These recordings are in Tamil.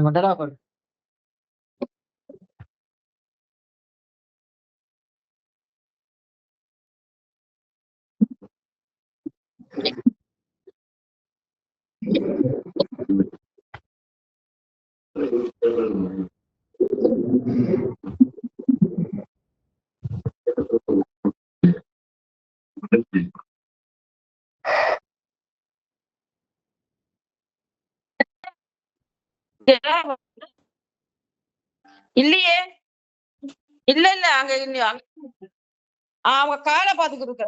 கொண்டடா பாரு. இல்லையே, இல்ல இல்ல அங்க அவங்க காலை பாத்துக்கிட்டு இருக்க.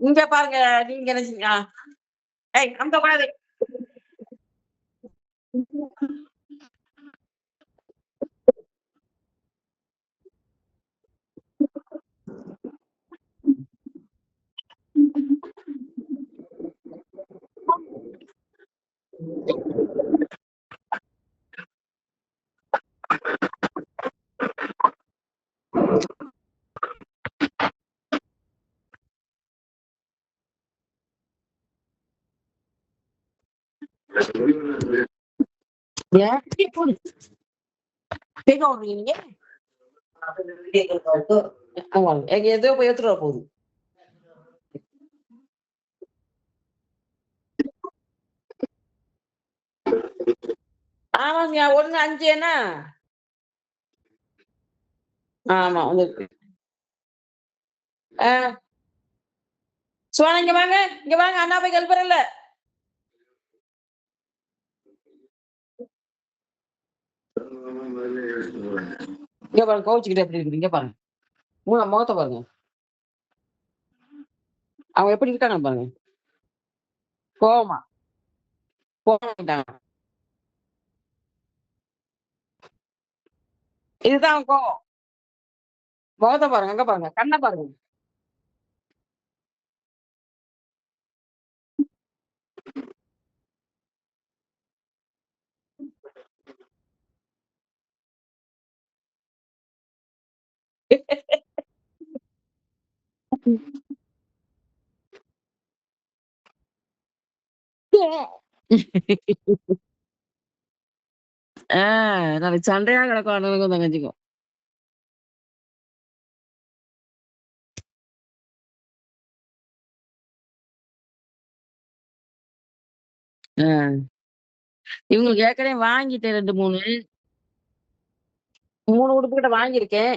இங்க பாருங்க, நீங்க என்ன செஞ்சீங்க? ஏய் அங்க கூடாது. ஏன் கேட்க விடுறீங்க நீங்க? ஆமா, எங்க எதோ போய் எடுத்துட்டு வர போகுது. ஆமாங்க, 1, 5 என்ன? ஆமா வந்துருக்கு. சுவானா இங்க வாங்க, இங்க வாங்க. அண்ணா போய் கெல்பறல்ல. இங்க பாருங்க, கோவிச்சுக்கிட்டு எப்படி இருக்குது. இங்க பாருங்க, முகத்தை பாருங்க. அவங்க எப்படி இருக்காங்க பாருங்க. கோவமா கோவமாட்டாங்க. இதுதான் கோவம். முகத்தை பாருங்க, அங்க பாருங்க, கண்ணை பாருங்க. நாளைக்கு சண்டையா கிடக்கும் அண்ணனுக்கும் தங்கச்சிக்கும். இவங்களுக்கு ஏற்கனவே வாங்கிட்டேன் 2, 3 உடுப்பு கிட்ட வாங்கியிருக்கேன்.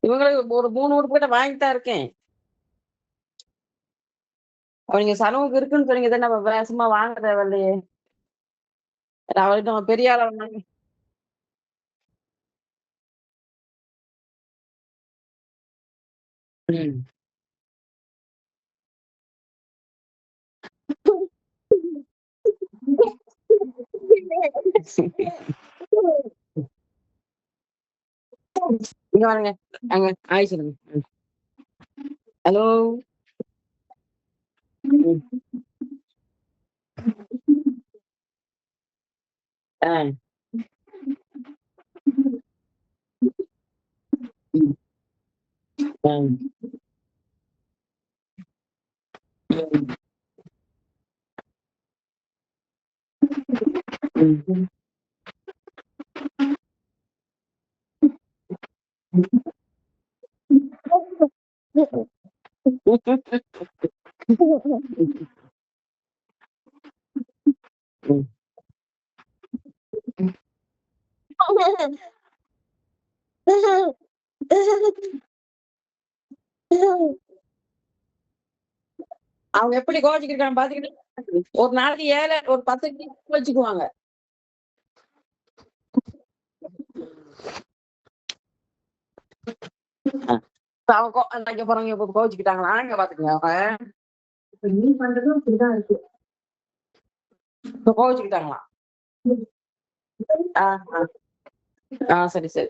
இவங்களுக்கு ஒரு 3 உடுப்பு கிட்ட வாங்கிட்டு தான் இருக்கேன். அவங்க செலவுக்கு இருக்குன்னு சொன்னீங்க தானே, நம்ம சும்மா வாங்க தேவையில்லையே. அவர்கிட்ட நம்ம பெரிய ஆளா இருந்தாங்க. ம். இங்க வாருங்க. அங்க ஹாய் சொல்லுங்க. ஹலோ. ஆ. ஆ. ம். அவங்க எப்படி கோவிச்சுக்கிருக்காங்க பாத்தீங்கன்னா, ஒரு நாளைக்கு 7 ஒரு 10 டீ வச்சுக்குவாங்க. இப்ப அவங்க இங்க போறவங்க இப்ப கோவிச்சுக்கிட்டாங்களா? அங்க பாத்துக்கங்க அவங்க. இப்ப நீ பண்றதும் அப்படிதான் இருக்கு. இப்ப கோவிச்சுக்கிட்டாங்களாம். ஆ, ஆ. ஆ, சரி, சரி.